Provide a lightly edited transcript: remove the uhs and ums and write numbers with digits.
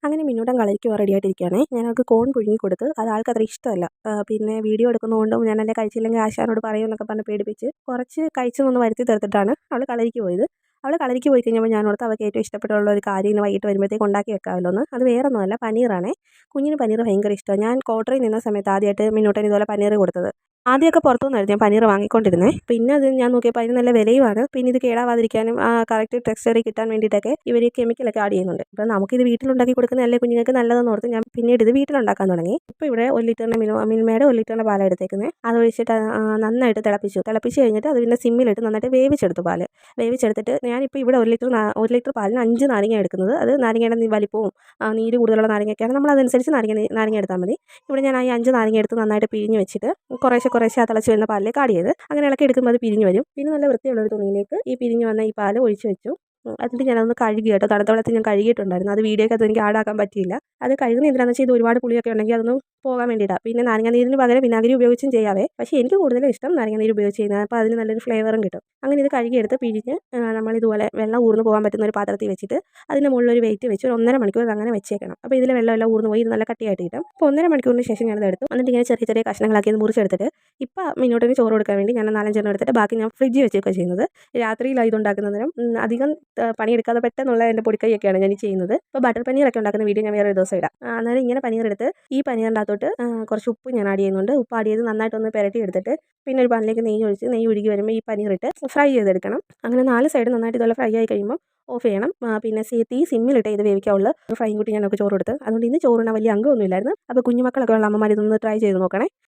അങ്ങനെ മിന്നൂട്ടൻ കളരിക്ക് റെഡിയായിട്ടിരിക്കുകയാണേ. ഞാൻ അവൾക്ക് കോൺ പുഴുങ്ങി കൊടുത്ത്. അത് ആൾക്ക് അത്ര ഇഷ്ടമല്ല. പിന്നെ വീഡിയോ എടുക്കുന്നതുകൊണ്ടും ഞാനല്ലേ കഴിച്ചില്ലെങ്കിൽ ആശാനോട് പറയുമെന്നൊക്കെ പറഞ്ഞ് പേടിപ്പിച്ച് കുറച്ച് കഴിച്ചെന്നൊന്ന് വരുത്തി തീർത്തിട്ടാണ് അവൾ കളരിക്ക് പോയത്. അവൾ കളരിക്ക് പോയി കഴിഞ്ഞപ്പോൾ ഞാൻ ഓർത്ത് അവൾക്ക് ഏറ്റവും ഇഷ്ടപ്പെട്ടുള്ള ഒരു കാര്യം ഇന്ന് വൈകിട്ട് വരുമ്പോഴത്തേക്ക് ഉണ്ടാക്കി വെക്കാമല്ലോ എന്ന്. അത് വേറൊന്നുമല്ല, പനീറാണേ. കുഞ്ഞിന് പനീർ ഭയങ്കര ഇഷ്ടമാണ്. ഞാൻ ക്വാർട്ടറിൽ നിന്ന സമയത്ത് ആദ്യമായിട്ട് മിന്നൂട്ടൻ ഇതുപോലെ പനീർ കൊടുത്തത്. ആദ്യമൊക്കെ പുറത്തുനിന്നായിരുന്നു ഞാൻ പനീർ വാങ്ങിക്കൊണ്ടിരുന്നത്. പിന്നെ അത് ഞാൻ നോക്കിയപ്പോൾ അതിന് നല്ല വിലയുമാണ്. പിന്നെ ഇത് കേടാവാതിരിക്കാനും കറക്റ്റ് ടെക്സ്ചറിൽ കിട്ടാൻ വേണ്ടിയിട്ടൊക്കെ ഇവർ കെമിക്കലൊക്കെ ആഡ് ചെയ്യുന്നുണ്ട്. അപ്പോൾ നമുക്കിത് വീട്ടിലുണ്ടാക്കി കൊടുക്കുന്നതല്ലേ കുഞ്ഞുങ്ങൾക്ക് നല്ലതെന്ന് ഓർത്ത് ഞാൻ പിന്നീട് ഇത് വീട്ടിലുണ്ടാക്കാൻ തുടങ്ങി. ഇപ്പോൾ ഇവിടെ 1 ലിറ്ററിൻ്റെ മിൽമയുടെ 1 ലിറ്ററിൻ്റെ പാലാണ് എടുത്തേക്കുന്നത്. അതൊഴിച്ചിട്ട് നന്നായിട്ട് തിളപ്പിച്ച് കഴിഞ്ഞിട്ട് അത് പിന്നെ സിമ്മിലിട്ട് നന്നായിട്ട് വേവിച്ചെടുത്തു. പാല് വേവിച്ചെടുത്തിട്ട് ഞാനിപ്പോൾ ഇവിടെ 1 ലിറ്റർ പാലിന് 5 നാരങ്ങ എടുക്കുന്നത്. അത് നാരങ്ങയുടെ വലിപ്പവും നീര് കൂടുതലുള്ള നാരങ്ങയൊക്കെയാണ് നമ്മൾ അതനുസരിച്ച് നാരങ്ങ എടുത്താൽ മതി. ഇവിടെ ഞാൻ ഈ 5 നാരങ്ങ എടുത്ത് നന്നായിട്ട് പിഴിഞ്ഞ് വെച്ചിട്ട് കുറേശ്ശെ ആ തിളച്ച് വരുന്ന പാലിലേക്ക് ആഡ് ചെയ്ത് അങ്ങനെ ഇളക്കി എടുക്കുമ്പോൾ അത് പിരിഞ്ഞ് വരും. പിന്നെ നല്ല വൃത്തിയുള്ളൊരു തുണിയിലേക്ക് ഈ പിരിഞ്ഞ് വന്ന ഈ പാല് ഒഴിച്ച് വെച്ചു. എന്നിട്ട് ഞാനതൊന്ന് കഴുകി കേട്ടോ. തണുത്ത വെള്ളത്തിൽ ഞാൻ കഴുകിയിട്ടുണ്ടായിരുന്നു. അത് വീഡിയോയ്ക്കകത്ത് എനിക്ക് ആഡാക്കാൻ പറ്റിയില്ല. അത് കഴുകുന്ന എന്തിനാണെന്ന് വെച്ചാൽ ഇത് ഒരുപാട് പുളിയൊക്കെ ഉണ്ടെങ്കിൽ അതൊന്ന് പോകാൻ വേണ്ടിയിട്ടാണ്. പിന്നെ നാരങ്ങാനീരിന് പകരം വിനാഗിരി ഉപയോഗിച്ചും ചെയ്യാവേ. പക്ഷേ എനിക്ക് കൂടുതലും ഇഷ്ടം നാരങ്ങാനീര് ഉപയോഗിച്ച് ചെയ്യുന്നത്. അപ്പോൾ അതിന് നല്ലൊരു ഫ്ലേവറും കിട്ടും. അങ്ങനെ ഇത് കഴുകിയെടുത്ത് പിഴിഞ്ഞ് നമ്മളിതുപോലെ വെള്ളം ഊർന്ന് പോകാൻ പറ്റുന്ന ഒരു പാത്രത്തിൽ വെച്ചിട്ട് അതിൻ്റെ മുകളിലൊരു വെയിറ്റ് വെച്ച് ഒരു 1.5 മണിക്കൂർ അങ്ങനെ വെച്ചേക്കണം. അപ്പോൾ ഇതിലെ വെള്ളമെല്ലാം ഊർന്ന് പോയി ഇത് നല്ല കട്ടിയായിട്ട് കിട്ടും. അപ്പോൾ 1.5 മണിക്കൂറിന് ശേഷം ഞാനത് എടുത്തു. എന്നിട്ട് ഇങ്ങനെ ചെറിയ ചെറിയ കഷ്ണങ്ങളാക്കി ഇത് മുറിച്ചെടുത്തിട്ട് ഇപ്പോൾ മിന്നൂട്ടിന് ചോറ് കൊടുക്കാൻ വേണ്ടി ഞാൻ 4-5 എണ്ണം എടുത്തിട്ട് ബാക്കി ഞാൻ ഫ്രിഡ്ജിൽ വെച്ചൊക്കെ ചെയ്യുന്നത്. രാത്രിയിലാണ് ഇത് ഉണ്ടാക്കുന്നതിനും അധികം പണിയെടുക്കാതെ പെട്ടെന്നുള്ള എൻ്റെ പൊടിക്കൈയൊക്കെയാണ് ഞാൻ ചെയ്യുന്നത്. ഇപ്പോൾ ബട്ടർ പനീറൊക്കെ ഉണ്ടാക്കുന്ന വീഡിയോ ഞാൻ വേറെ ഒരു ദിവസം ഇടാം. അന്നേരം ഇങ്ങനെ പനീർ എടുത്ത് ഈ പനീറിൻ്റെ അകത്തോട്ട് കുറച്ച് ഉപ്പ് ഞാൻ ആഡ് ചെയ്യുന്നുണ്ട്. ഉപ്പ് ആഡ് ചെയ്ത് നന്നായിട്ടൊന്ന് പുരട്ടി എടുത്തിട്ട് പിന്നെ ഒരു പാനിലേക്ക് നെയ്യ് ഒഴുകി വരുമ്പോൾ ഈ പനീറിട്ട് ഫ്രൈ ചെയ്തെടുക്കണം. അങ്ങനെ 4 സൈഡ് നന്നായിട്ട് ഇതുപോലെ ഫ്രൈ ആയി കഴിയുമ്പോൾ ഓഫ് ചെയ്യണം. പിന്നെ തീ സിമ്മിലിട്ട് ഇത് വേവിക്കാവുള്ളൂ. ഫ്രൈയും കൂട്ടി ഞാനൊക്കെ ചോറ് കൊടുത്ത്. അതുകൊണ്ട് ഇന്ന് ചോറിന് വലിയ അംഗമൊന്നും ഇല്ലായിരുന്നു. അപ്പോൾ കുഞ്ഞുമക്കളൊക്കെ ഉള്ള അമ്മമാർ ഇതൊന്ന് ട്രൈ ചെയ്ത് നോക്കണേ.